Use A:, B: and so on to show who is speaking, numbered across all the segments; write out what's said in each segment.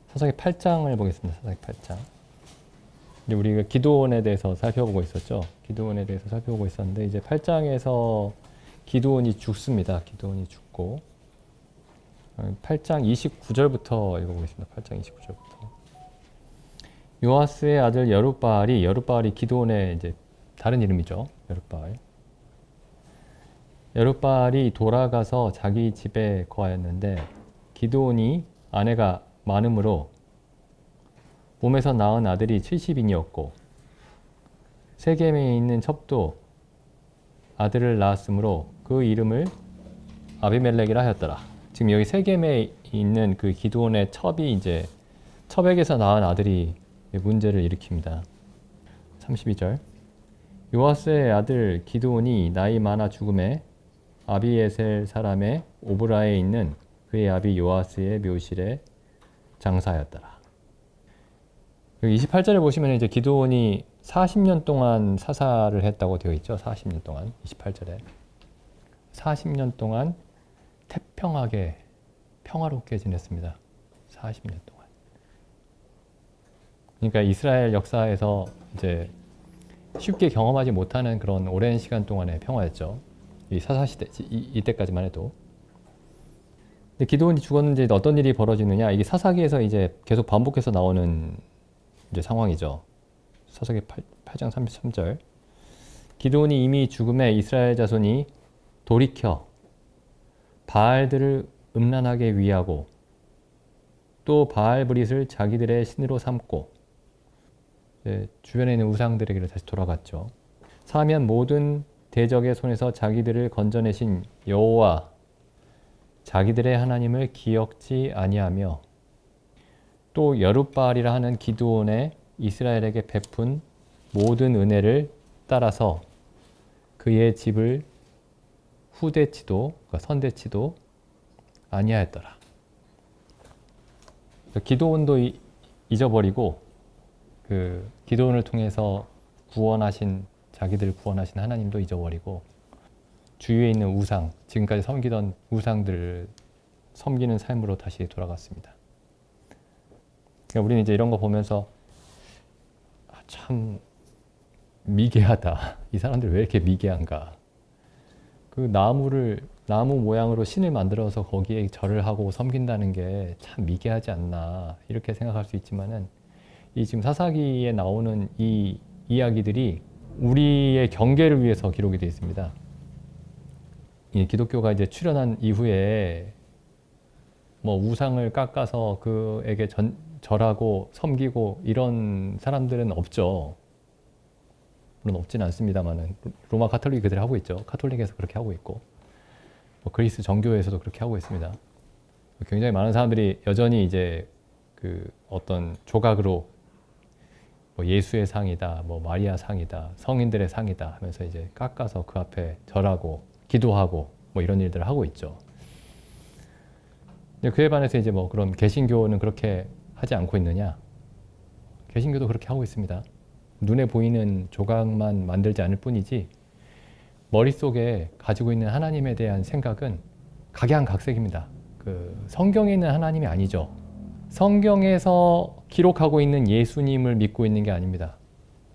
A: 사사기 8장을 보겠습니다. 사사기 8장. 이제 우리가 기드온에 대해서 살펴보고 있었죠. 기드온에 대해서 살펴보고 있었는데 이제 8장에서 기드온이 죽습니다. 기드온이 죽고 8장 29절부터 읽어보겠습니다. 8장 29절부터. 요아스의 아들 여룻바알이 기드온의 이제 다른 이름이죠. 여룻바알이 돌아가서 자기 집에 거하였는데 기드온이 아내가 많음으로 몸에서 낳은 아들이 70인이었고 세겜에 있는 첩도 아들을 낳았으므로 그 이름을 아비멜렉이라 하였더라. 지금 여기 세겜에 있는 그 기드온의 첩이 이제 첩에게서 낳은 아들이 문제를 일으킵니다. 32절. 요아스의 아들 기드온이 나이 많아 죽음에 아비에셀 사람의 오브라에 있는 그의 아비 요아스의 묘실에 장사하였더라. 여기 28절에 보시면 이제 기드온이 40년 동안 사사를 했다고 되어 있죠. 40년 동안. 28절에. 40년 동안 태평하게 평화롭게 지냈습니다. 40년 동안. 그러니까 이스라엘 역사에서 이제 쉽게 경험하지 못하는 그런 오랜 시간 동안의 평화였죠. 이 사사시대, 이때까지만 해도. 근데 기드온이 죽었는데 어떤 일이 벌어지느냐. 이게 사사기에서 이제 계속 반복해서 나오는 이제 상황이죠. 사사기 8장 33절. 기드온이 이미 죽음에 이스라엘 자손이 돌이켜 바알들을 음란하게 위하고 또 바알브릿을 자기들의 신으로 삼고 주변에 있는 우상들에게로 다시 돌아갔죠. 사면 모든 대적의 손에서 자기들을 건져내신 여호와 자기들의 하나님을 기억지 아니하며 또 여룻바알이라 하는 기드온의 이스라엘에게 베푼 모든 은혜를 따라서 그의 집을 후대치도 그러니까 선대치도 아니하였더라. 기드온도 잊어버리고 그 기드온을 통해서 자기들을 구원하신 하나님도 잊어버리고 주위에 있는 우상, 지금까지 섬기던 우상들을 섬기는 삶으로 다시 돌아갔습니다. 그러니까 우리는 이제 이런 거 보면서 참 미개하다. 이 사람들 왜 이렇게 미개한가. 그 나무 모양으로 신을 만들어서 거기에 절을 하고 섬긴다는 게 참 미개하지 않나 이렇게 생각할 수 있지만은 이 지금 사사기에 나오는 이 이야기들이 우리의 경계를 위해서 기록이 되어 있습니다. 이 기독교가 이제 출현한 이후에 뭐 우상을 깎아서 그에게 절하고 섬기고 이런 사람들은 없죠. 물론 없지는 않습니다만은 로마 가톨릭이 그대로 하고 있죠. 카톨릭에서 그렇게 하고 있고 뭐 그리스 정교회에서도 그렇게 하고 있습니다. 굉장히 많은 사람들이 여전히 이제 그 어떤 조각으로 뭐 예수의 상이다, 뭐 마리아 상이다, 성인들의 상이다 하면서 이제 깎아서 그 앞에 절하고 기도하고 뭐 이런 일들을 하고 있죠. 그에 반해서 이제 뭐 그런 개신교는 그렇게 하지 않고 있느냐? 개신교도 그렇게 하고 있습니다. 눈에 보이는 조각만 만들지 않을 뿐이지 머릿속에 가지고 있는 하나님에 대한 생각은 각양각색입니다. 그 성경에 있는 하나님이 아니죠. 성경에서 기록하고 있는 예수님을 믿고 있는 게 아닙니다.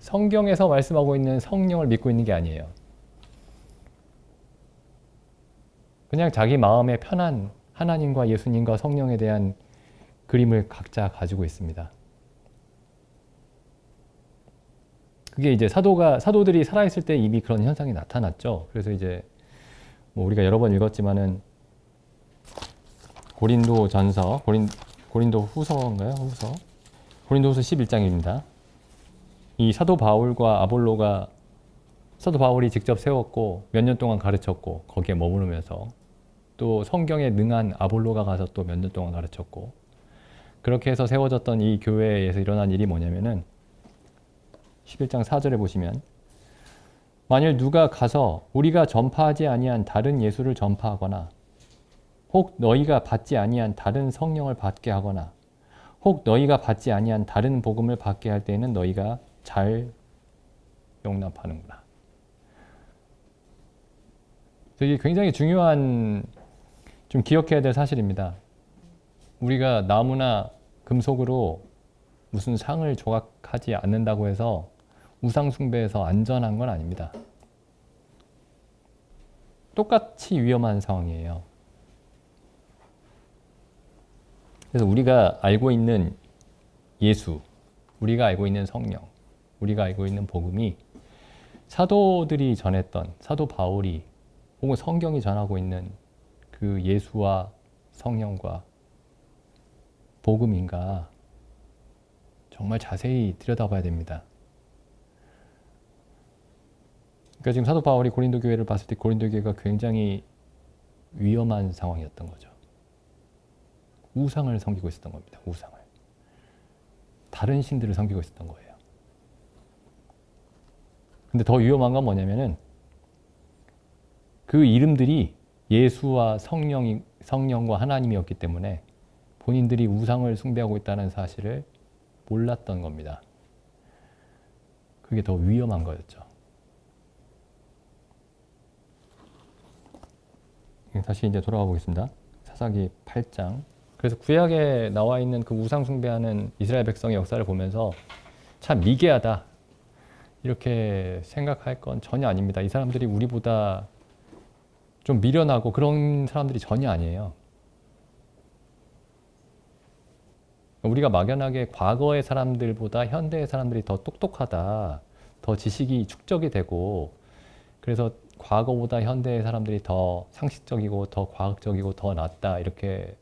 A: 성경에서 말씀하고 있는 성령을 믿고 있는 게 아니에요. 그냥 자기 마음에 편한 하나님과 예수님과 성령에 대한 그림을 각자 가지고 있습니다. 그게 이제 사도들이 살아있을 때 이미 그런 현상이 나타났죠. 그래서 이제 뭐 우리가 여러 번 읽었지만은 고린도 후서인가요? 고린도후서 11장입니다. 이 사도 바울이 직접 세웠고 몇 년 동안 가르쳤고 거기에 머무르면서 또 성경에 능한 아볼로가 가서 또 몇 년 동안 가르쳤고 그렇게 해서 세워졌던 이 교회에서 일어난 일이 뭐냐면은 11장 4절에 보시면 만일 누가 가서 우리가 전파하지 아니한 다른 예수를 전파하거나 혹 너희가 받지 아니한 다른 성령을 받게 하거나 혹 너희가 받지 아니한 다른 복음을 받게 할 때에는 너희가 잘 용납하는구나. 이게 굉장히 중요한 좀 기억해야 될 사실입니다. 우리가 나무나 금속으로 무슨 상을 조각하지 않는다고 해서 우상 숭배에서 안전한 건 아닙니다. 똑같이 위험한 상황이에요. 그래서 우리가 알고 있는 예수, 우리가 알고 있는 성령, 우리가 알고 있는 복음이 사도들이 전했던, 사도 바울이 혹은 성경이 전하고 있는 그 예수와 성령과 복음인가 정말 자세히 들여다봐야 됩니다. 그러니까 지금 사도 바울이 고린도 교회를 봤을 때 고린도 교회가 굉장히 위험한 상황이었던 거죠. 우상을 섬기고 있었던 겁니다. 우상을. 다른 신들을 섬기고 있었던 거예요. 근데 더 위험한 건 뭐냐면은 그 이름들이 예수와 성령과 하나님이었기 때문에 본인들이 우상을 숭배하고 있다는 사실을 몰랐던 겁니다. 그게 더 위험한 거였죠. 다시 이제 돌아가 보겠습니다. 사사기 8장. 그래서 구약에 나와 있는 그 우상 숭배하는 이스라엘 백성의 역사를 보면서 참 미개하다 이렇게 생각할 건 전혀 아닙니다. 이 사람들이 우리보다 좀 미련하고 그런 사람들이 전혀 아니에요. 우리가 막연하게 과거의 사람들보다 현대의 사람들이 더 똑똑하다, 더 지식이 축적이 되고 그래서 과거보다 현대의 사람들이 더 상식적이고 더 과학적이고 더 낫다 이렇게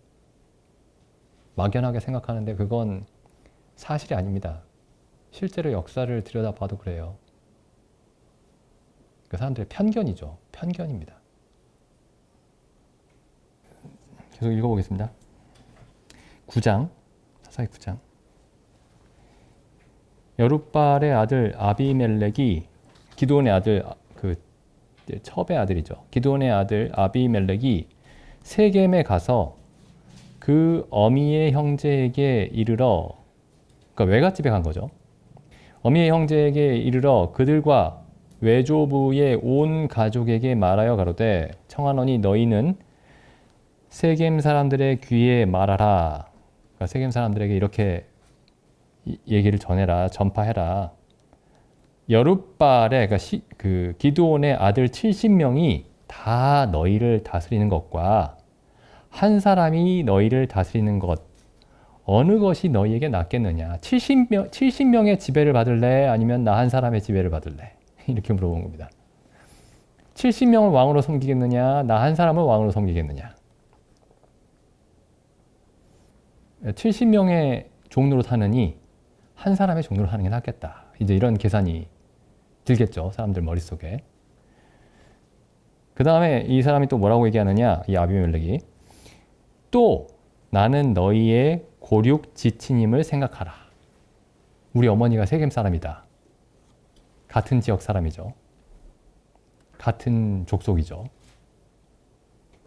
A: 막연하게 생각하는데 그건 사실이 아닙니다. 실제로 역사를 들여다봐도 그래요. 그 사람들의 편견이죠. 편견입니다. 계속 읽어보겠습니다. 9장, 사사기 9장. 여룻발의 아들 아비멜렉이 기드온의 아들 첩의 아들이죠. 기드온의 아들 아비멜렉이 세겜에 가서 그 어미의 형제에게 이르러, 그러니까 외갓집에 간 거죠. 어미의 형제에게 이르러 그들과 외조부의 온 가족에게 말하여 가로되 청하노니 너희는 세겜 사람들의 귀에 말하라. 그러니까 세겜 사람들에게 이렇게 얘기를 전해라, 전파해라. 여룻발의 그 기드온의 아들 70명이 다 너희를 다스리는 것과 한 사람이 너희를 다스리는 것 어느 것이 너희에게 낫겠느냐? 70명의 지배를 받을래? 아니면 나 한 사람의 지배를 받을래? 이렇게 물어본 겁니다. 70명을 왕으로 섬기겠느냐? 나 한 사람을 왕으로 섬기겠느냐? 70명의 종로로 사느니 한 사람의 종로로 하는 게 낫겠다. 이제 이런 계산이 들겠죠. 사람들 머릿속에. 그 다음에 이 사람이 또 뭐라고 얘기하느냐? 이 아비멜렉이. 또 나는 너희의 고륙 지친임을 생각하라. 우리 어머니가 세겜 사람이다. 같은 지역 사람이죠. 같은 족속이죠.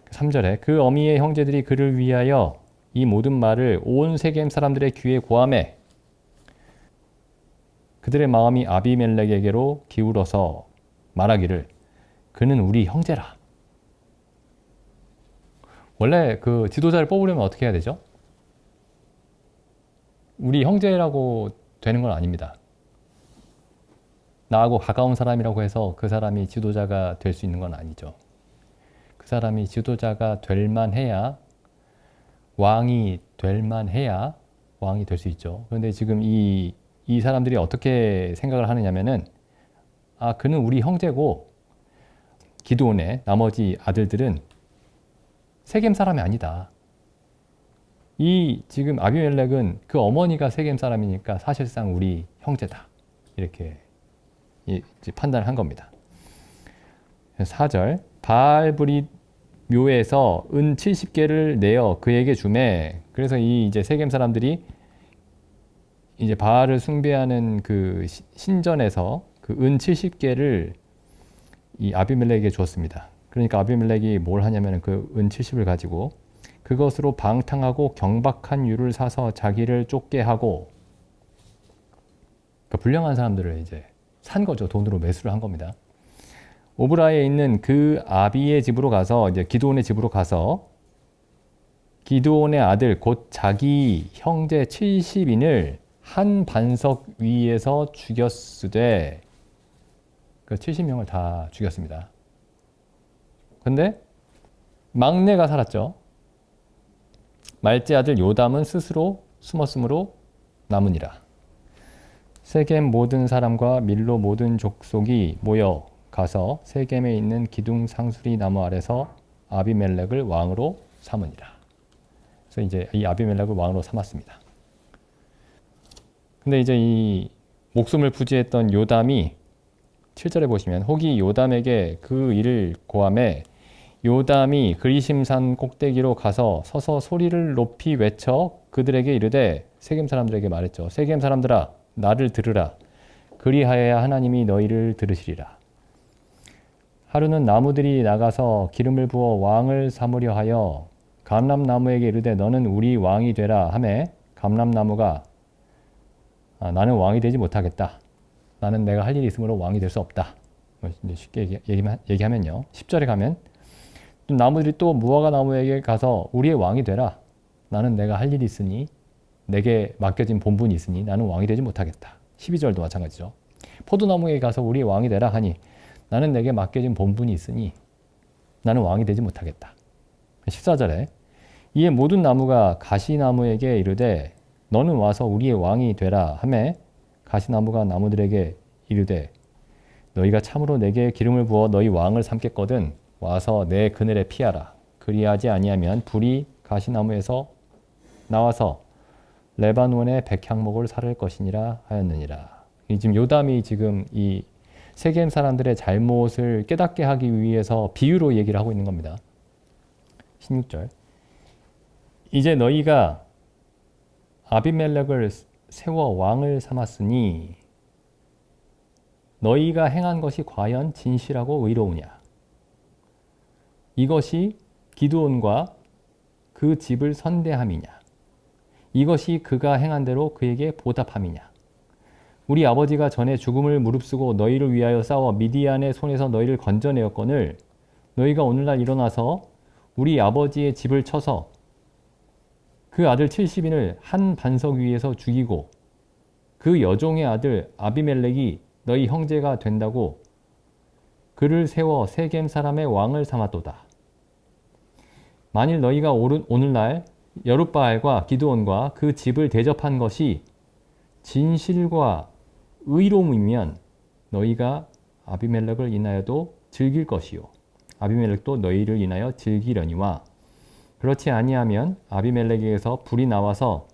A: 3절에 그 어미의 형제들이 그를 위하여 이 모든 말을 온 세겜 사람들의 귀에 고하매 그들의 마음이 아비멜렉에게로 기울어서 말하기를 그는 우리 형제라. 원래 그 지도자를 뽑으려면 어떻게 해야 되죠? 우리 형제라고 되는 건 아닙니다. 나하고 가까운 사람이라고 해서 그 사람이 지도자가 될 수 있는 건 아니죠. 그 사람이 지도자가 될 만해야 왕이 될 만해야 왕이 될 수 있죠. 그런데 지금 이 사람들이 어떻게 생각을 하느냐면은 그는 우리 형제고 기드온의 나머지 아들들은 세겜 사람이 아니다. 이 지금 아비멜렉은 그 어머니가 세겜 사람이니까 사실상 우리 형제다. 이렇게 판단을 한 겁니다. 4절 바알브릿 묘에서 은 70개를 내어 그에게 주매. 그래서 이 이제 세겜 사람들이 이제 바알을 숭배하는 그 신전에서 그 은 70개를 이 아비멜렉에게 주었습니다. 그러니까 아비멜렉이 뭘 하냐면 그 은 70을 가지고 그것으로 방탕하고 경박한 유를 사서 자기를 쫓게 하고, 그러니까 불량한 사람들을 이제 산 거죠. 돈으로 매수를 한 겁니다. 오브라에 있는 그 아비의 집으로 가서 이제 기드온의 집으로 가서 기드온의 아들 곧 자기 형제 70인을 한 반석 위에서 죽였으되 그 70명을 다 죽였습니다. 근데 막내가 살았죠. 말제 아들 요담은 스스로 숨었으므로 남으니라. 세겜 모든 사람과 밀로 모든 족속이 모여 가서 세겜에 있는 기둥 상수리 나무 아래서 아비멜렉을 왕으로 삼으니라. 그래서 이제 이 아비멜렉을 왕으로 삼았습니다. 근데 이제 이 목숨을 부지했던 요담이 7절에 보시면 혹이 요담에게 그 일을 고하매 요담이 그리심산 꼭대기로 가서 서서 소리를 높이 외쳐 그들에게 이르되 세겜 사람들에게 말했죠. 세겜 사람들아 나를 들으라. 그리하여야 하나님이 너희를 들으시리라. 하루는 나무들이 나가서 기름을 부어 왕을 삼으려 하여 감람나무에게 이르되 너는 우리 왕이 되라 하매 감람나무가 나는 왕이 되지 못하겠다. 나는 내가 할 일이 있으므로 왕이 될 수 없다. 쉽게 얘기하면요. 10절에 가면 나무들이 또 무화과 나무에게 가서 우리의 왕이 되라. 나는 내가 할 일이 있으니 내게 맡겨진 본분이 있으니 나는 왕이 되지 못하겠다. 12절도 마찬가지죠. 포도나무에게 가서 우리의 왕이 되라 하니 나는 내게 맡겨진 본분이 있으니 나는 왕이 되지 못하겠다. 14절에 이에 모든 나무가 가시나무에게 이르되 너는 와서 우리의 왕이 되라 하매 가시나무가 나무들에게 이르되 너희가 참으로 내게 기름을 부어 너희 왕을 삼겠거든 와서 내 그늘에 피하라. 그리하지 아니하면 불이 가시나무에서 나와서 레바논의 백향목을 살을 것이니라 하였느니라. 지금 요담이 지금 이 세겜 사람들의 잘못을 깨닫게 하기 위해서 비유로 얘기를 하고 있는 겁니다. 16절 이제 너희가 아비멜렉을 세워 왕을 삼았으니 너희가 행한 것이 과연 진실하고 의로우냐? 이것이 기드온과 그 집을 선대함이냐? 이것이 그가 행한 대로 그에게 보답함이냐? 우리 아버지가 전에 죽음을 무릅쓰고 너희를 위하여 싸워 미디안의 손에서 너희를 건져내었거늘 너희가 오늘날 일어나서 우리 아버지의 집을 쳐서 그 아들 70인을 한 반석 위에서 죽이고 그 여종의 아들 아비멜렉이 너희 형제가 된다고 그를 세워 세겜 사람의 왕을 삼았도다. 만일 너희가 오늘날 여룻바알과 기드온과 그 집을 대접한 것이 진실과 의로움이면 너희가 아비멜렉을 인하여도 즐길 것이요 아비멜렉도 너희를 인하여 즐기려니와 그렇지 아니하면 아비멜렉에게서 불이 나와서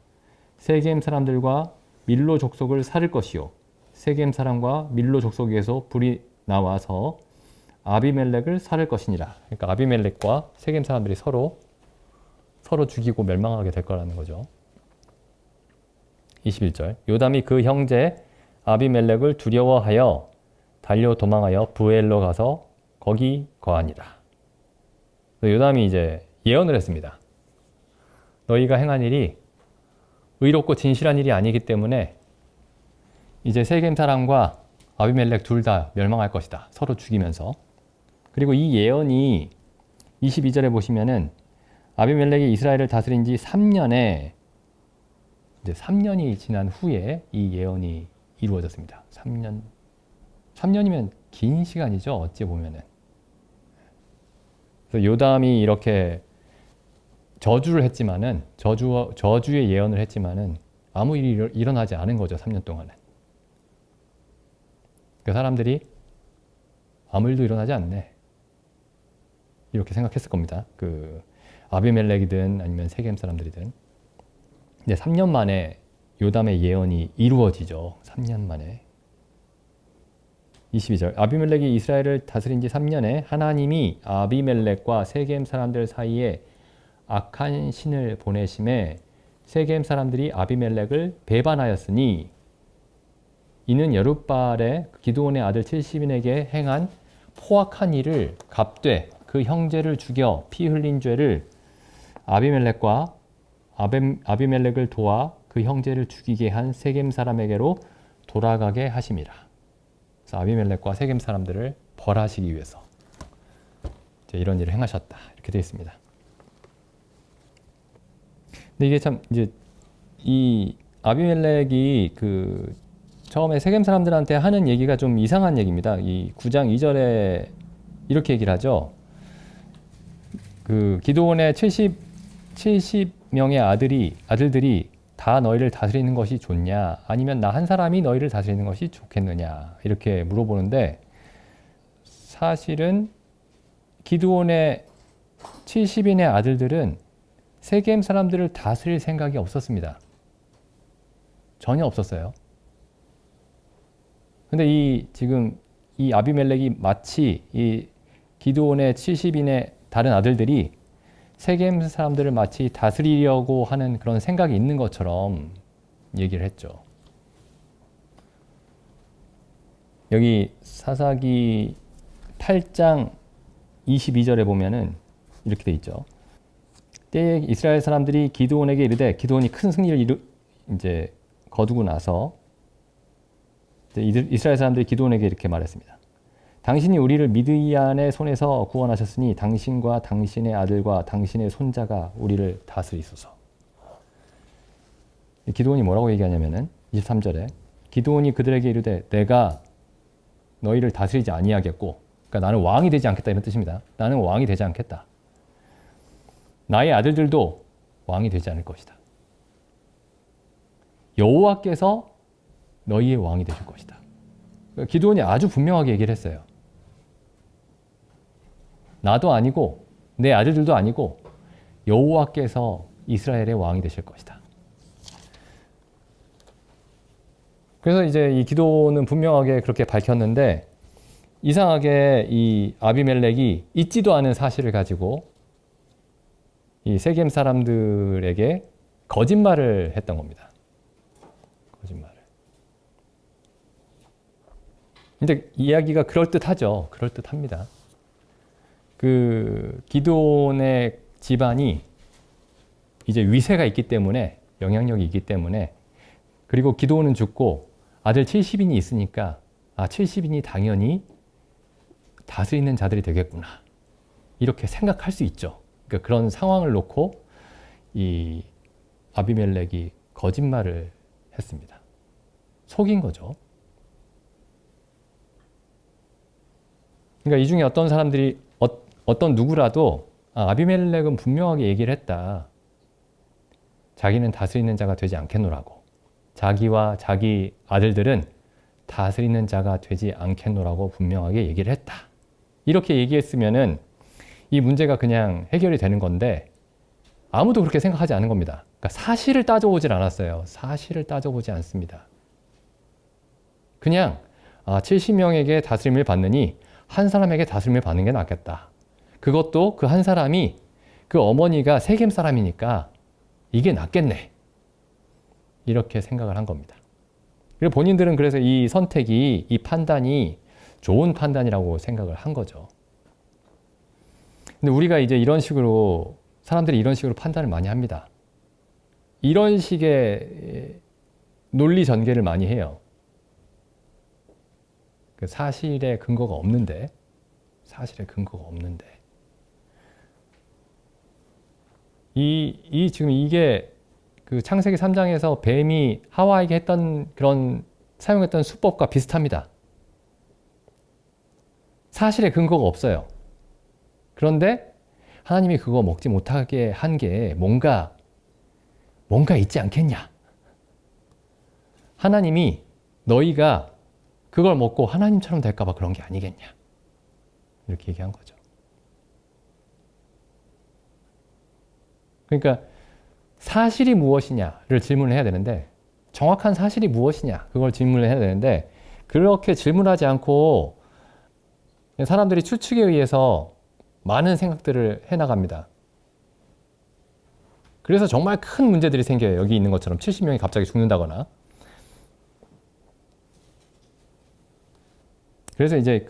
A: 세겜 사람들과 밀로 족속을 살을 것이요 세겜 사람과 밀로 족속에서 불이 나와서 아비멜렉을 살을 것이니라. 그러니까 아비멜렉과 세겜 사람들이 서로 죽이고 멸망하게 될 거라는 거죠. 21절 요담이 그 형제 아비멜렉을 두려워하여 달려 도망하여 부엘로 가서 거기 거하니라. 요담이 이제 예언을 했습니다. 너희가 행한 일이 의롭고 진실한 일이 아니기 때문에 이제 세겜 사람과 아비멜렉 둘 다 멸망할 것이다. 서로 죽이면서. 그리고 이 예언이 22절에 보시면은 아비멜렉이 이스라엘을 다스린 지 3년에 이제 3년이 지난 후에 이 예언이 이루어졌습니다. 3년이면 긴 시간이죠. 어찌 보면은. 그래서 요담이 이렇게 저주를 했지만은 저주의 예언을 했지만은 아무 일이 일어나지 않은 거죠. 3년 동안은. 그 사람들이 아무 일도 일어나지 않네. 이렇게 생각했을 겁니다. 그 아비멜렉이든 아니면 세겜 사람들이든. 근데 3년 만에 요담의 예언이 이루어지죠. 3년 만에. 22절 아비멜렉이 이스라엘을 다스린 지 3년에 하나님이 아비멜렉과 세겜 사람들 사이에 악한 신을 보내심에 세겜 사람들이 아비멜렉을 배반하였으니 이는 여룻바알의 기드온의 아들 70인에게 행한 포악한 일을 갚되 그 형제를 죽여 피 흘린 죄를 아비멜렉과 아비멜렉을 도와 그 형제를 죽이게 한 세겜 사람에게로 돌아가게 하심이라. 그래서 아비멜렉과 세겜 사람들을 벌하시기 위해서 이제 이런 일을 행하셨다. 이렇게 되어 있습니다. 근데 이게 참 이제 이 아비멜렉이 그 처음에 세겜 사람들한테 하는 얘기가 좀 이상한 얘기입니다. 이 9장 2절에 이렇게 얘기를 하죠. 그 기드온의 70명의 아들들이 다 너희를 다스리는 것이 좋냐? 아니면 나 한 사람이 너희를 다스리는 것이 좋겠느냐? 이렇게 물어보는데 사실은 기드온의 70인의 아들들은 세겜 사람들을 다스릴 생각이 없었습니다. 전혀 없었어요. 근데 지금 이 아비멜렉이 마치 이 기드온의 70인의 다른 아들들이 세겜 사람들을 마치 다스리려고 하는 그런 생각이 있는 것처럼 얘기를 했죠. 여기 사사기 8장 22절에 보면은 이렇게 돼 있죠. 때에 이스라엘 사람들이 기드온에게 이르되 기드온이 큰 승리를 이제 거두고 나서 이스라엘 사람들이 기드온에게 이렇게 말했습니다. 당신이 우리를 미드이안의 손에서 구원하셨으니 당신과 당신의 아들과 당신의 손자가 우리를 다스리소서. 기드온이 뭐라고 얘기하냐면은 23절에 기드온이 그들에게 이르되 내가 너희를 다스리지 아니하겠고, 그러니까 나는 왕이 되지 않겠다 이런 뜻입니다. 나는 왕이 되지 않겠다. 나의 아들들도 왕이 되지 않을 것이다. 여호와께서 너희의 왕이 되실 것이다. 기드온이 아주 분명하게 얘기를 했어요. 나도 아니고 내 아들들도 아니고 여호와께서 이스라엘의 왕이 되실 것이다. 그래서 이제 이 기도는 분명하게 그렇게 밝혔는데 이상하게 이 아비멜렉이 있지도 않은 사실을 가지고 이 세겜 사람들에게 거짓말을 했던 겁니다. 거짓말을. 근데 이야기가 그럴듯하죠. 그럴듯합니다. 그 기드온의 집안이 이제 위세가 있기 때문에, 영향력이 있기 때문에, 그리고 기드온은 죽고 아들 70인이 있으니까 70인이 당연히 다스리는 자들이 되겠구나. 이렇게 생각할 수 있죠. 그러니까 그런 상황을 놓고 이 아비멜렉이 거짓말을 했습니다. 속인 거죠. 그러니까 이 중에 어떤 사람들이 어떤 누구라도 아비멜렉은 분명하게 얘기를 했다. 자기는 다스리는 자가 되지 않겠노라고. 자기와 자기 아들들은 다스리는 자가 되지 않겠노라고 분명하게 얘기를 했다. 이렇게 얘기했으면은 이 문제가 그냥 해결이 되는 건데 아무도 그렇게 생각하지 않은 겁니다. 그러니까 사실을 따져보질 않았어요. 사실을 따져보지 않습니다. 그냥 70명에게 다스림을 받느니 한 사람에게 다스림을 받는 게 낫겠다. 그것도 그 한 사람이 그 어머니가 세겜 사람이니까 이게 낫겠네. 이렇게 생각을 한 겁니다. 그리고 본인들은 그래서 이 선택이, 이 판단이 좋은 판단이라고 생각을 한 거죠. 근데 우리가 이제 이런 식으로, 사람들이 이런 식으로 판단을 많이 합니다. 이런 식의 논리 전개를 많이 해요. 그 사실에 근거가 없는데, 지금 이게 그 창세기 3장에서 뱀이 하와에게 했던 사용했던 수법과 비슷합니다. 사실에 근거가 없어요. 그런데 하나님이 그거 먹지 못하게 한 게 뭔가 있지 않겠냐? 하나님이 너희가 그걸 먹고 하나님처럼 될까봐 그런 게 아니겠냐? 이렇게 얘기한 거죠. 그러니까 사실이 무엇이냐를 질문을 해야 되는데, 정확한 사실이 무엇이냐 그걸 질문을 해야 되는데, 그렇게 질문하지 않고 사람들이 추측에 의해서 많은 생각들을 해나갑니다. 그래서 정말 큰 문제들이 생겨요. 여기 있는 것처럼 70명이 갑자기 죽는다거나. 그래서 이제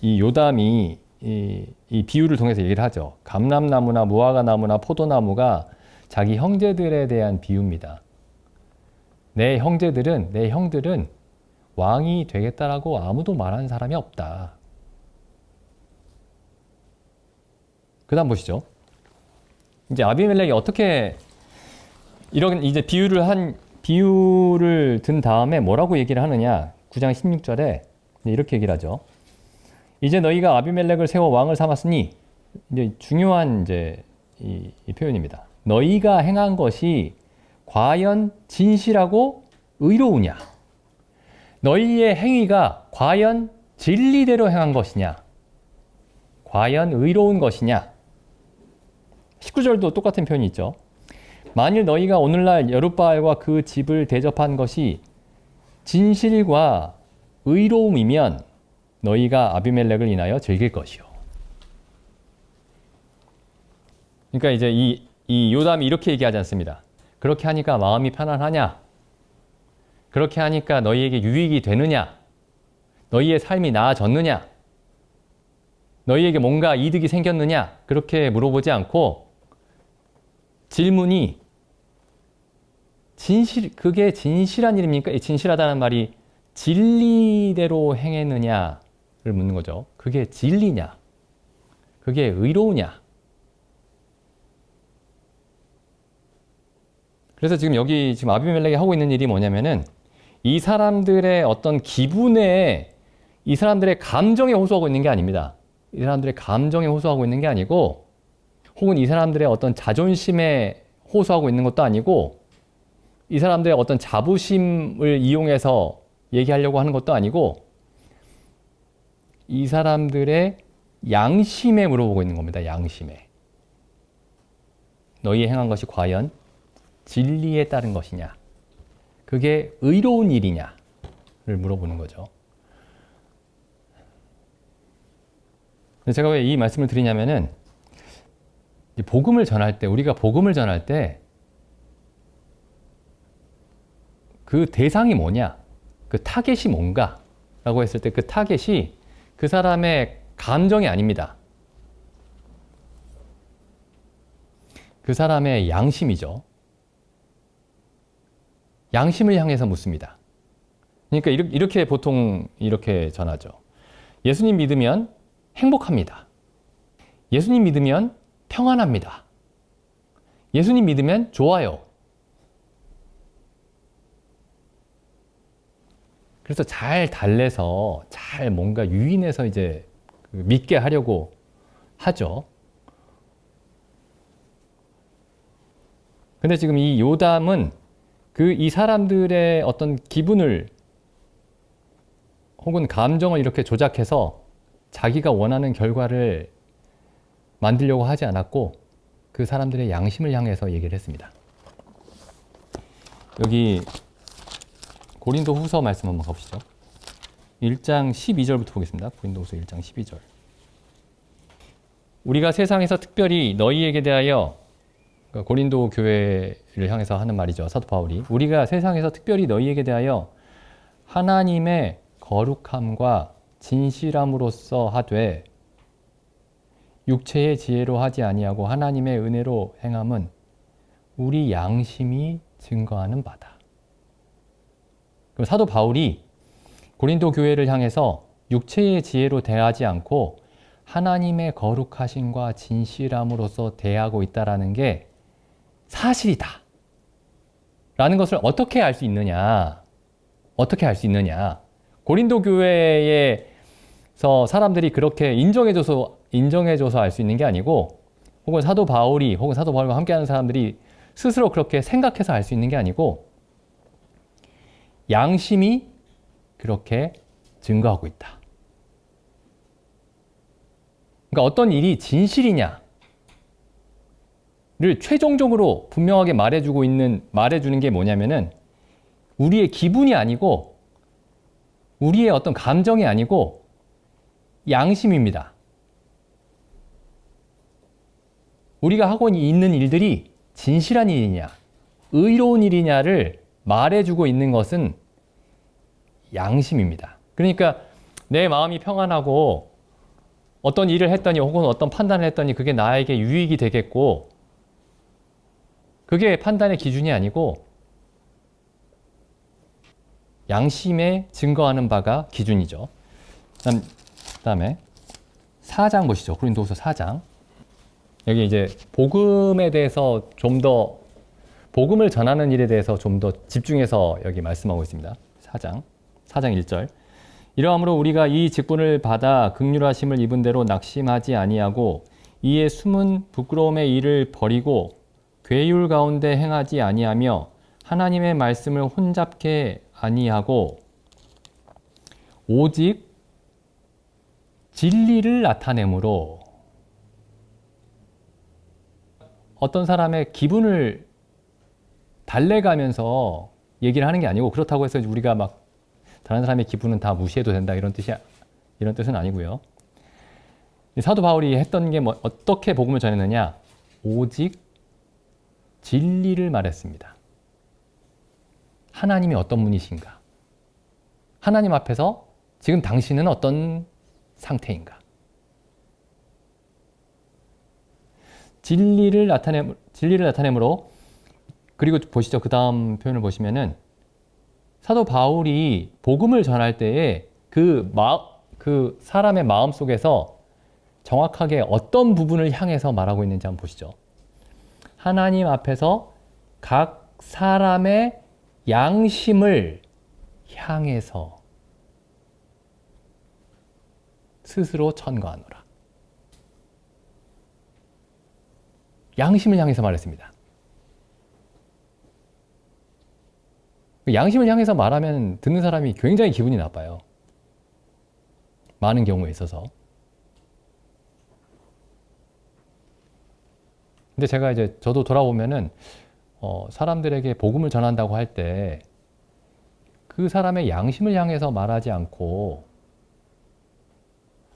A: 이 요담이 이 비유를 통해서 얘기를 하죠. 감람나무나 무화과 나무나 포도나무가 자기 형제들에 대한 비유입니다. 내 형들은 왕이 되겠다라고 아무도 말하는 사람이 없다. 그 다음 보시죠. 이제 아비멜렉이 어떻게 이런 이제 비유를 든 다음에 뭐라고 얘기를 하느냐? 9장 16절에 이렇게 얘기를 하죠. 이제 너희가 아비멜렉을 세워 왕을 삼았으니, 이제 중요한 이제 이 표현입니다. 너희가 행한 것이 과연 진실하고 의로우냐? 너희의 행위가 과연 진리대로 행한 것이냐? 과연 의로운 것이냐? 19절도 똑같은 표현이 있죠. 만일 너희가 오늘날 여룻바알과 그 집을 대접한 것이 진실과 의로움이면 너희가 아비멜렉을 인하여 즐길 것이요. 그러니까 이제 이 요담이 이렇게 얘기하지 않습니다. 그렇게 하니까 마음이 편안하냐? 그렇게 하니까 너희에게 유익이 되느냐? 너희의 삶이 나아졌느냐? 너희에게 뭔가 이득이 생겼느냐? 그렇게 물어보지 않고 질문이 그게 진실한 일입니까? 진실하다는 말이 진리대로 행했느냐를 묻는 거죠. 그게 진리냐? 그게 의로우냐? 그래서 지금 여기 지금 아비멜렉이 하고 있는 일이 뭐냐면은 이 사람들의 어떤 기분에, 이 사람들의 감정에 호소하고 있는 게 아닙니다. 이 사람들의 감정에 호소하고 있는 게 아니고, 혹은 이 사람들의 어떤 자존심에 호소하고 있는 것도 아니고, 이 사람들의 어떤 자부심을 이용해서 얘기하려고 하는 것도 아니고, 이 사람들의 양심에 물어보고 있는 겁니다. 양심에. 너희 행한 것이 과연 진리에 따른 것이냐? 그게 의로운 일이냐를 물어보는 거죠. 제가 왜 이 말씀을 드리냐면은, 복음을 전할 때, 우리가 복음을 전할 때 그 대상이 뭐냐? 그 타겟이 뭔가? 라고 했을 때 그 타겟이 그 사람의 감정이 아닙니다. 그 사람의 양심이죠. 양심을 향해서 묻습니다. 그러니까 이렇게 보통 이렇게 전하죠. 예수님 믿으면 행복합니다. 예수님 믿으면 평안합니다. 예수님 믿으면 좋아요. 그래서 잘 달래서, 잘 뭔가 유인해서 이제 믿게 하려고 하죠. 근데 지금 이 요담은 이 사람들의 어떤 기분을 혹은 감정을 이렇게 조작해서 자기가 원하는 결과를 만들려고 하지 않았고, 그 사람들의 양심을 향해서 얘기를 했습니다. 여기 고린도 후서 말씀 한번 가보시죠. 1장 12절부터 보겠습니다. 고린도 후서 1장 12절. 우리가 세상에서 특별히 너희에게 대하여, 그러니까 고린도 교회를 향해서 하는 말이죠. 사도 바울이. 우리가 세상에서 특별히 너희에게 대하여 하나님의 거룩함과 진실함으로써 하되 육체의 지혜로 하지 아니하고 하나님의 은혜로 행함은 우리 양심이 증거하는 바다. 그럼 사도 바울이 고린도 교회를 향해서 육체의 지혜로 대하지 않고 하나님의 거룩하심과 진실함으로써 대하고 있다라는 게 사실이다 라는 것을 어떻게 알 수 있느냐? 어떻게 알 수 있느냐? 고린도 교회에서 사람들이 그렇게 인정해줘서 알 수 있는 게 아니고, 혹은 사도 바울이, 혹은 사도 바울과 함께하는 사람들이 스스로 그렇게 생각해서 알 수 있는 게 아니고, 양심이 그렇게 증거하고 있다. 그러니까 어떤 일이 진실이냐를 최종적으로 분명하게 말해주는 게 뭐냐면은, 우리의 기분이 아니고, 우리의 어떤 감정이 아니고, 양심입니다. 우리가 하고 있는 일들이 진실한 일이냐, 의로운 일이냐를 말해주고 있는 것은 양심입니다. 그러니까 내 마음이 평안하고 어떤 일을 했더니, 혹은 어떤 판단을 했더니 그게 나에게 유익이 되겠고, 그게 판단의 기준이 아니고 양심에 증거하는 바가 기준이죠. 그다음에 4장 보시죠. 고린도후서 4장. 여기 이제 복음에 대해서 좀 더 복음을 전하는 일에 대해서 좀 더 집중해서 여기 말씀하고 있습니다. 4장 1절. 이러함으로 우리가 이 직분을 받아 긍휼하심을 입은 대로 낙심하지 아니하고 이에 숨은 부끄러움의 일을 버리고 괴율 가운데 행하지 아니하며 하나님의 말씀을 혼잡게 아니하고 오직 진리를 나타내므로 어떤 사람의 기분을 달래가면서 얘기를 하는 게 아니고 그렇다고 해서 우리가 막 다른 사람의 기분은 다 무시해도 된다 이런 뜻은 아니고요. 사도 바울이 했던 게 어떻게 복음을 전했느냐? 오직 진리를 말했습니다. 하나님이 어떤 분이신가? 하나님 앞에서 지금 당신은 어떤 상태인가? 진리를 나타내므로 그리고 보시죠. 그 다음 표현을 보시면은 사도 바울이 복음을 전할 때에 그 사람의 마음 속에서 정확하게 어떤 부분을 향해서 말하고 있는지 한번 보시죠. 하나님 앞에서 각 사람의 양심을 향해서 스스로 천거하노라. 양심을 향해서 말했습니다. 양심을 향해서 말하면 듣는 사람이 굉장히 기분이 나빠요. 많은 경우에 있어서. 근데 제가 이제 저도 돌아보면은 사람들에게 복음을 전한다고 할 때 그 사람의 양심을 향해서 말하지 않고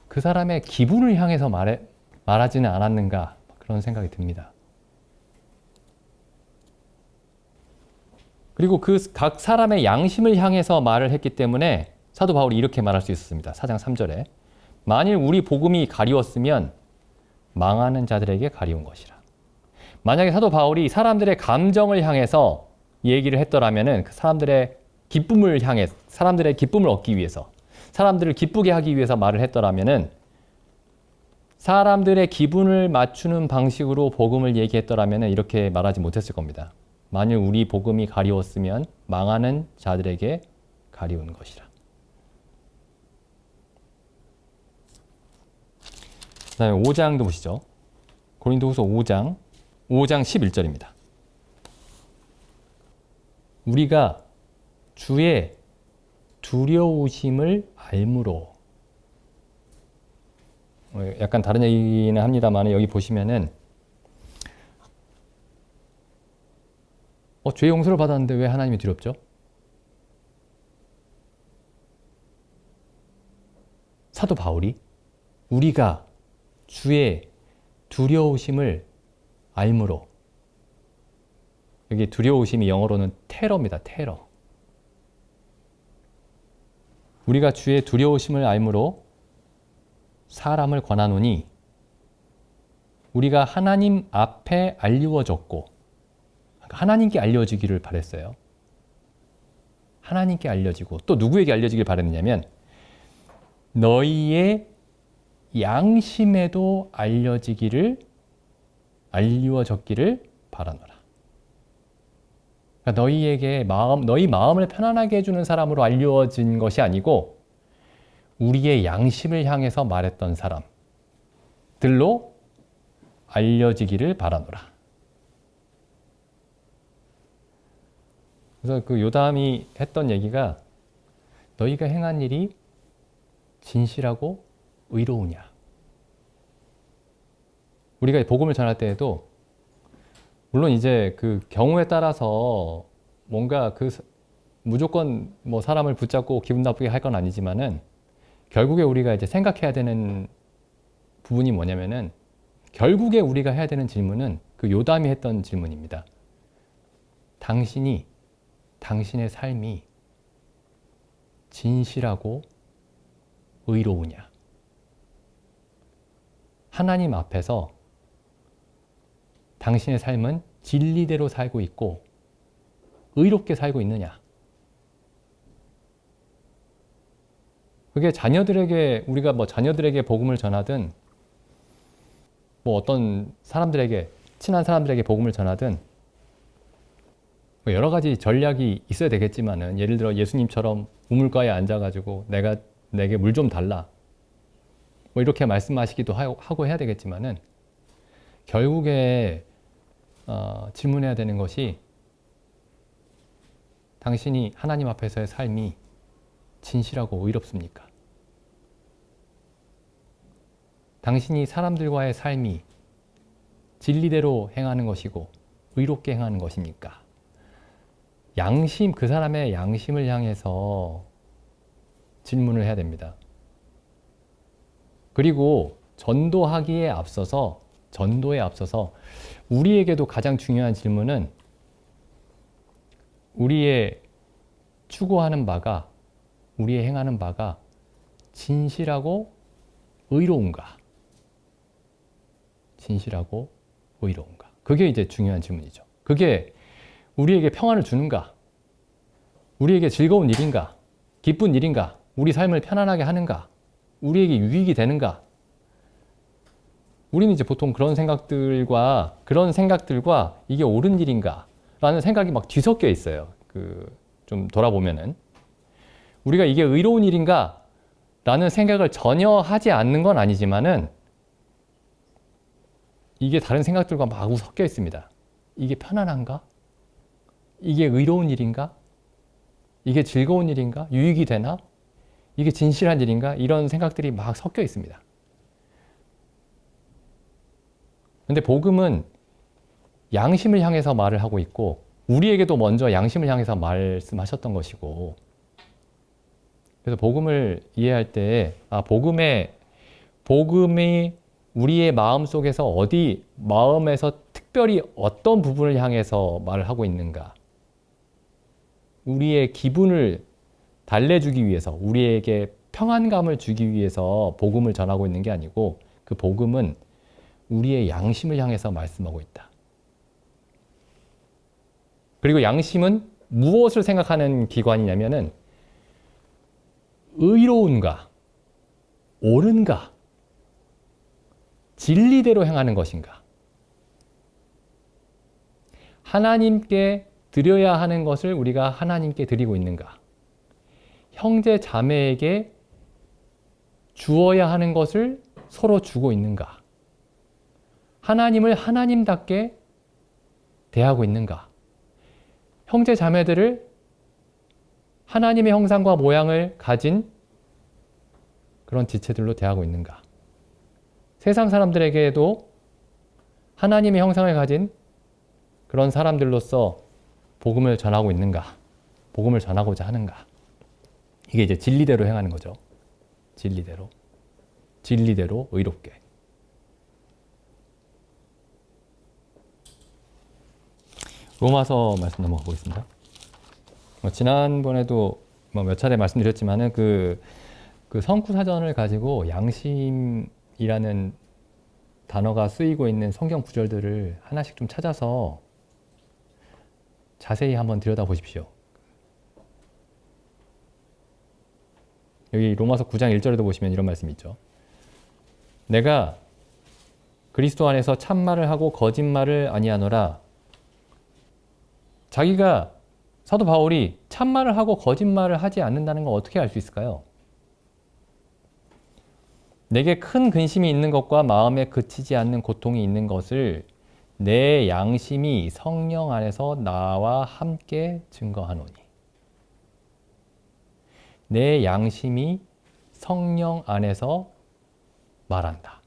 A: 그 사람의 기분을 향해서 말하지는 않았는가 그런 생각이 듭니다. 그리고 그 각 사람의 양심을 향해서 말을 했기 때문에 사도 바울이 이렇게 말할 수 있었습니다. 4장 3절에 만일 우리 복음이 가리웠으면 망하는 자들에게 가리운 것이라. 만약에 사도 바울이 사람들의 감정을 향해서 얘기를 했더라면은 그 사람들의 기쁨을 얻기 위해서, 사람들을 기쁘게 하기 위해서 말을 했더라면은 사람들의 기분을 맞추는 방식으로 복음을 얘기했더라면은 이렇게 말하지 못했을 겁니다. 만일 우리 복음이 가리웠으면 망하는 자들에게 가리운 것이라. 그 다음에 5장도 보시죠. 고린도후서 5장 11절입니다. 우리가 주의 두려우심을 알므로, 약간 다른 얘기는 합니다만 여기 보시면은 죄 용서를 받았는데 왜 하나님이 두렵죠? 사도 바울이 우리가 주의 두려우심을 알므로, 여기 두려우심이 영어로는 테러입니다. 테러. 우리가 주의 두려우심을 알므로 사람을 권하노니 우리가 하나님 앞에 알리워졌고, 하나님께 알려지기를 바랬어요. 하나님께 알려지고 또 누구에게 알려지길 바랬느냐면 너희의 양심에도 알리워졌기를 바라노라. 그러니까 너희 마음을 편안하게 해주는 사람으로 알려진 것이 아니고 우리의 양심을 향해서 말했던 사람들로 알려지기를 바라노라. 그래서 그 요담이 했던 얘기가 너희가 행한 일이 진실하고 의로우냐. 우리가 복음을 전할 때에도 물론 이제 그 경우에 따라서 뭔가 무조건 뭐 사람을 붙잡고 기분 나쁘게 할 건 아니지만은 결국에 우리가 이제 생각해야 되는 부분이 뭐냐면은 결국에 우리가 해야 되는 질문은 그 요담이 했던 질문입니다. 당신의 삶이 진실하고 의로우냐? 하나님 앞에서 당신의 삶은 진리대로 살고 있고 의롭게 살고 있느냐? 그게 우리가 뭐 자녀들에게 복음을 전하든 뭐 어떤 사람들에게, 친한 사람들에게 복음을 전하든 뭐 여러 가지 전략이 있어야 되겠지만은 예를 들어 예수님처럼 우물가에 앉아가지고 내게 물 좀 달라. 뭐 이렇게 말씀하시기도 하고 해야 되겠지만은 결국에 질문해야 되는 것이 당신이 하나님 앞에서의 삶이 진실하고 의롭습니까? 당신이 사람들과의 삶이 진리대로 행하는 것이고 의롭게 행하는 것입니까? 양심, 그 사람의 양심을 향해서 질문을 해야 됩니다. 그리고 전도에 앞서서 우리에게도 가장 중요한 질문은 우리의 추구하는 바가, 우리의 행하는 바가 진실하고 의로운가? 진실하고 의로운가? 그게 이제 중요한 질문이죠. 그게 우리에게 평안을 주는가? 우리에게 즐거운 일인가? 기쁜 일인가? 우리 삶을 편안하게 하는가? 우리에게 유익이 되는가? 우리는 이제 보통 그런 생각들과 이게 옳은 일인가? 라는 생각이 막 뒤섞여 있어요. 좀 돌아보면은. 우리가 이게 의로운 일인가? 라는 생각을 전혀 하지 않는 건 아니지만은 이게 다른 생각들과 마구 섞여 있습니다. 이게 편안한가? 이게 의로운 일인가? 이게 즐거운 일인가? 유익이 되나? 이게 진실한 일인가? 이런 생각들이 막 섞여 있습니다. 근데 복음은 양심을 향해서 말을 하고 있고 우리에게도 먼저 양심을 향해서 말씀하셨던 것이고 그래서 복음을 이해할 때 복음이 우리의 마음 속에서 마음에서 특별히 어떤 부분을 향해서 말을 하고 있는가 우리의 기분을 달래주기 위해서 우리에게 평안감을 주기 위해서 복음을 전하고 있는 게 아니고 그 복음은 우리의 양심을 향해서 말씀하고 있다. 그리고 양심은 무엇을 생각하는 기관이냐면은 의로운가, 옳은가, 진리대로 행하는 것인가, 하나님께 드려야 하는 것을 우리가 하나님께 드리고 있는가, 형제 자매에게 주어야 하는 것을 서로 주고 있는가, 하나님을 하나님답게 대하고 있는가, 형제 자매들을 하나님의 형상과 모양을 가진 그런 지체들로 대하고 있는가, 세상 사람들에게도 하나님의 형상을 가진 그런 사람들로서 복음을 전하고 있는가, 복음을 전하고자 하는가. 이게 이제 진리대로 행하는 거죠. 진리대로 의롭게. 로마서 말씀 넘어가 보겠습니다. 지난번에도 몇 차례 말씀드렸지만은 그 성구 사전을 가지고 양심이라는 단어가 쓰이고 있는 성경 구절들을 하나씩 좀 찾아서 자세히 한번 들여다보십시오. 여기 로마서 9장 1절에도 보시면 이런 말씀이 있죠. 내가 그리스도 안에서 참말을 하고 거짓말을 아니하노라. 자기가 사도 바울이 참말을 하고 거짓말을 하지 않는다는 걸 어떻게 알 수 있을까요? 내게 큰 근심이 있는 것과 마음에 그치지 않는 고통이 있는 것을 내 양심이 성령 안에서 나와 함께 증거하노니. 내 양심이 성령 안에서 말한다.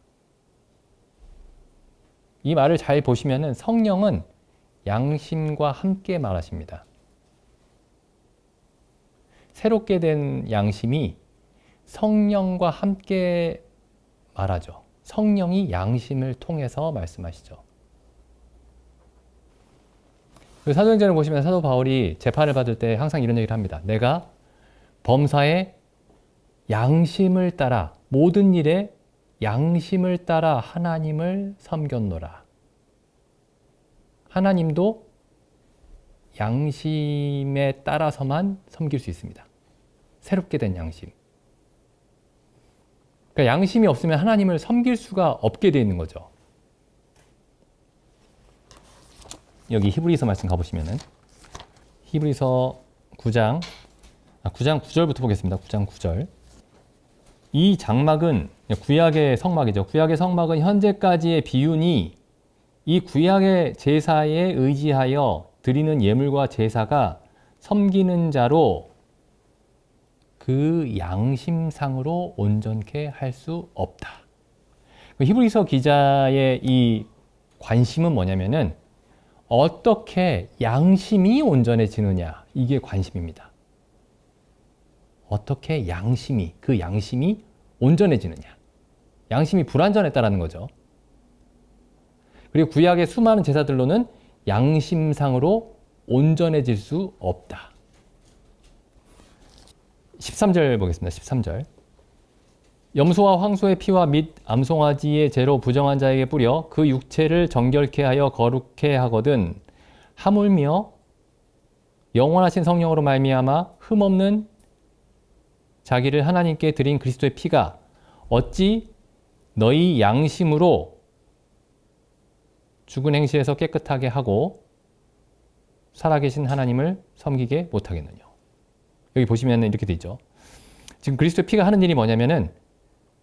A: 이 말을 잘 보시면은 성령은 양심과 함께 말하십니다. 새롭게 된 양심이 성령과 함께 말하죠. 성령이 통해서 말씀하시죠. 사도행전을 보시면 사도 바울이 재판을 받을 때 항상 이런 얘기를 합니다. 내가 범사의 양심을 따라 모든 일에 양심을 따라 하나님을 섬겼노라. 하나님도 양심에 따라서만 섬길 수 있습니다. 새롭게 된 양심. 그러니까 양심이 없으면 하나님을 섬길 수가 없게 되어 있는 거죠. 여기 히브리서 말씀 가보시면은 히브리서 9장 9절부터 보겠습니다. 9장 9절. 이 장막은 구약의 성막이죠. 구약의 성막은 현재까지의 비유니 이 구약의 제사에 의지하여 드리는 예물과 제사가 섬기는 자로 그 양심상으로 온전케 할 수 없다. 히브리서 기자의 이 관심은 뭐냐면은 어떻게 양심이 온전해지느냐, 이게 관심입니다. 어떻게 그 양심이 온전해지느냐. 양심이 불완전했다라는 거죠. 그리고 구약의 수많은 제사들로는 양심상으로 온전해질 수 없다. 13절 보겠습니다. 13절. 염소와 황소의 피와 및 암송아지의 죄로 부정한 자에게 뿌려 그 육체를 정결케 하여 거룩케 하거든 하물며 영원하신 성령으로 말미암아 흠없는 자기를 하나님께 드린 그리스도의 피가 어찌 너희 양심으로 죽은 행실에서 깨끗하게 하고 살아계신 하나님을 섬기게 못하겠느냐. 여기 보시면 이렇게 돼 있죠. 지금 그리스도의 피가 하는 일이 뭐냐면은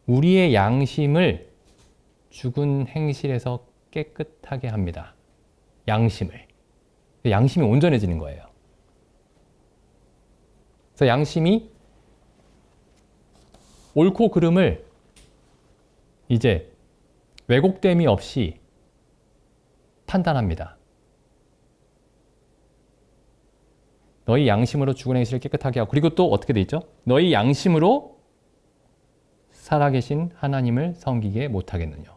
A: 우리의 양심을 죽은 행실에서 깨끗하게 합니다. 양심이 온전해지는 거예요. 그래서 양심이 옳고 그름을 이제 왜곡됨이 없이 판단합니다. 너희 양심으로 죽은 행실을 깨끗하게 하고, 그리고 또 어떻게 돼 있죠? 너희 양심으로 살아계신 하나님을 섬기게 못하겠느냐.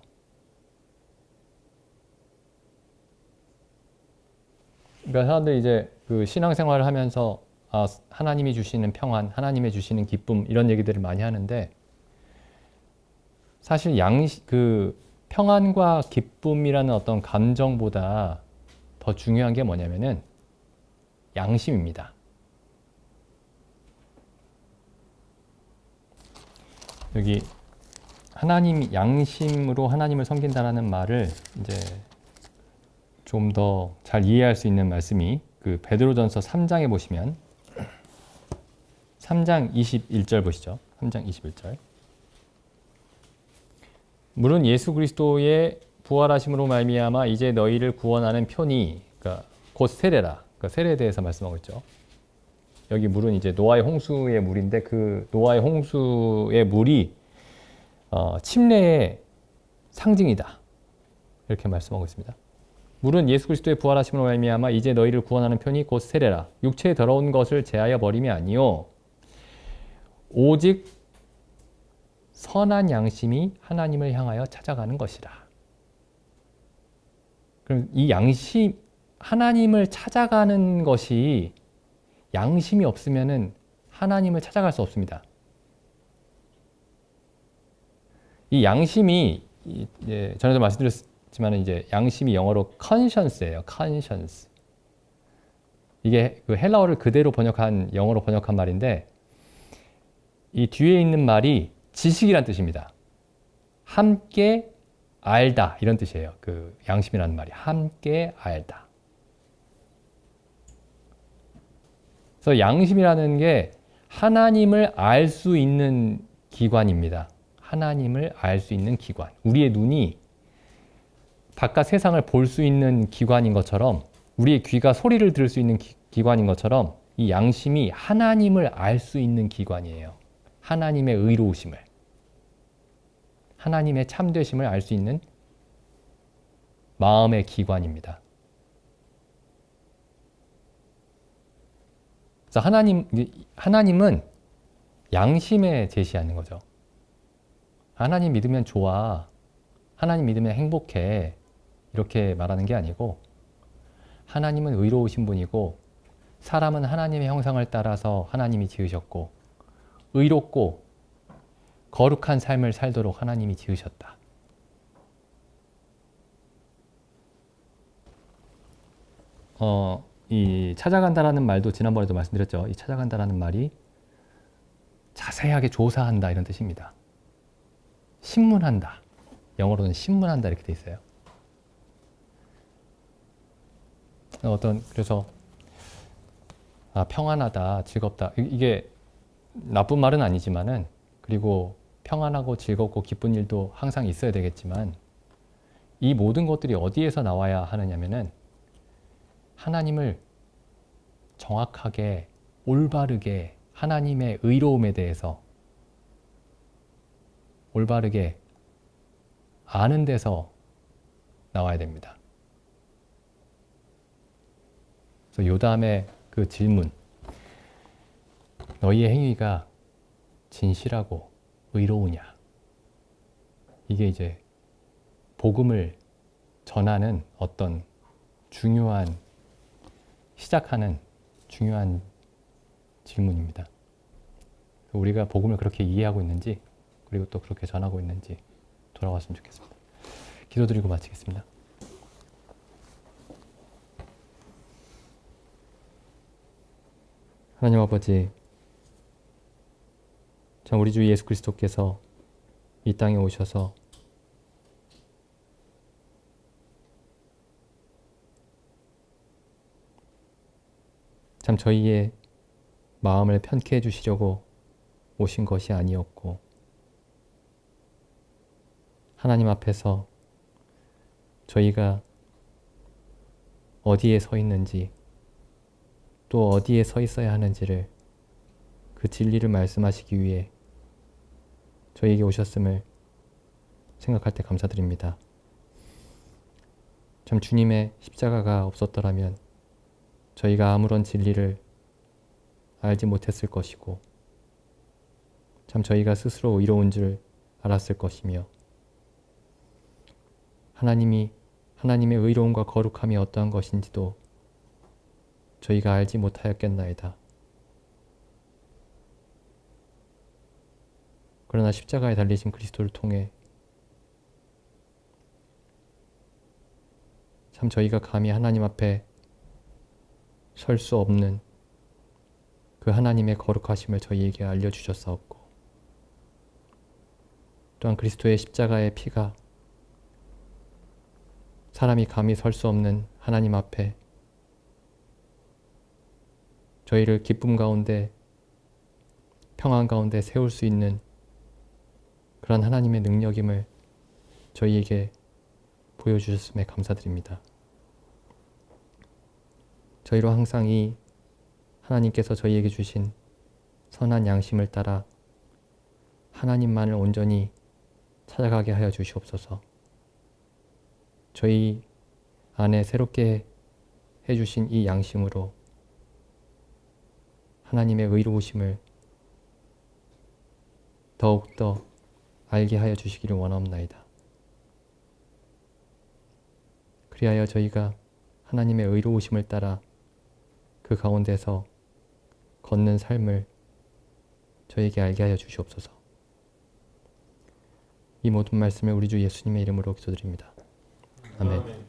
A: 그러니까 사람들이 이제 그 신앙생활을 하면서 하나님이 주시는 평안, 하나님이 주시는 기쁨 이런 얘기들을 많이 하는데 사실 그 평안과 기쁨이라는 어떤 감정보다 더 중요한 게 뭐냐면은 양심입니다. 여기 양심으로 하나님을 섬긴다라는 말을 이제 좀 더 잘 이해할 수 있는 말씀이 그 베드로전서 3장에 보시면 3장 21절 보시죠. 3장 21절. 물은 예수 그리스도의 부활하심으로 말미암아 이제 너희를 구원하는 편이, 그러니까 곧 세례라. 그러니까 세례에 대해서 말씀하고 있죠. 여기 물은 이제 노아의 홍수의 물인데 그 노아의 홍수의 물이 침례의 상징이다. 이렇게 말씀하고 있습니다. 물은 예수 그리스도의 부활하심으로 말미암아 이제 너희를 구원하는 편이 곧 세례라. 육체의 더러운 것을 제하여 버림이 아니요 오직 선한 양심이 하나님을 향하여 찾아가는 것이라. 그럼 이 하나님을 찾아가는 것이 양심이 없으면은 하나님을 찾아갈 수 없습니다. 이 양심이 전에도 말씀드렸지만 이제 양심이 영어로 conscience예요. conscience. 이게 그 헬라어를 그대로 영어로 번역한 말인데 이 뒤에 있는 말이 지식이란 뜻입니다. 함께 알다 이런 뜻이에요. 그 양심이라는 말이 함께 알다. 그래서 양심이라는 게 하나님을 알 수 있는 기관입니다. 하나님을 알 수 있는 기관. 우리의 눈이 바깥 세상을 볼 수 있는 기관인 것처럼 우리의 귀가 소리를 들을 수 있는 기관인 것처럼 이 양심이 하나님을 알 수 있는 기관이에요. 하나님의 의로우심을, 하나님의 참되심을 알 수 있는 마음의 기관입니다. 그래서 하나님은 양심에 제시하는 거죠. 하나님 믿으면 좋아. 하나님 믿으면 행복해. 이렇게 말하는 게 아니고 하나님은 의로우신 분이고 사람은 하나님의 형상을 따라서 하나님이 지으셨고 의롭고 거룩한 삶을 살도록 하나님이 지으셨다. 이 찾아간다라는 말도 지난번에도 말씀드렸죠. 이 찾아간다라는 말이 자세하게 조사한다 이런 뜻입니다. 신문한다. 영어로는 신문한다 이렇게 돼 있어요. 그래서 평안하다, 즐겁다. 이게 나쁜 말은 아니지만은, 그리고 평안하고 즐겁고 기쁜 일도 항상 있어야 되겠지만, 이 모든 것들이 어디에서 나와야 하느냐면은 하나님을 정확하게 올바르게 하나님의 의로움에 대해서 올바르게 아는 데서 나와야 됩니다. 그래서 요담의 그 질문, 너희의 행위가 진실하고 의로우냐? 이게 이제 복음을 전하는 어떤 시작하는 중요한 질문입니다. 우리가 복음을 그렇게 이해하고 있는지, 그리고 또 그렇게 전하고 있는지 돌아왔으면 좋겠습니다. 기도드리고 마치겠습니다. 하나님 아버지, 참 우리 주 예수 그리스도께서 이 땅에 오셔서 참 저희의 마음을 편케 해주시려고 오신 것이 아니었고, 하나님 앞에서 저희가 어디에 서 있는지, 또 어디에 서 있어야 하는지를, 그 진리를 말씀하시기 위해 저희에게 오셨음을 생각할 때 감사드립니다. 참 주님의 십자가가 없었더라면 저희가 아무런 진리를 알지 못했을 것이고, 참 저희가 스스로 의로운 줄 알았을 것이며, 하나님의 의로움과 거룩함이 어떠한 것인지도 저희가 알지 못하였겠나이다. 그러나 십자가에 달리신 그리스도를 통해 참 저희가 감히 하나님 앞에 설 수 없는 그 하나님의 거룩하심을 저희에게 알려주셨사옵고, 또한 그리스도의 십자가의 피가 사람이 감히 설 수 없는 하나님 앞에 저희를 기쁨 가운데, 평안 가운데 세울 수 있는 그런 하나님의 능력임을 저희에게 보여주셨음에 감사드립니다. 저희로 항상 이 하나님께서 저희에게 주신 선한 양심을 따라 하나님만을 온전히 찾아가게 하여 주시옵소서. 저희 안에 새롭게 해주신 이 양심으로 하나님의 의로우심을 더욱더 알게 하여 주시기를 원하옵나이다. 그리하여 저희가 하나님의 의로우심을 따라 그 가운데서 걷는 삶을 저에게 알게 하여 주시옵소서. 이 모든 말씀을 우리 주 예수님의 이름으로 기도드립니다. 아멘.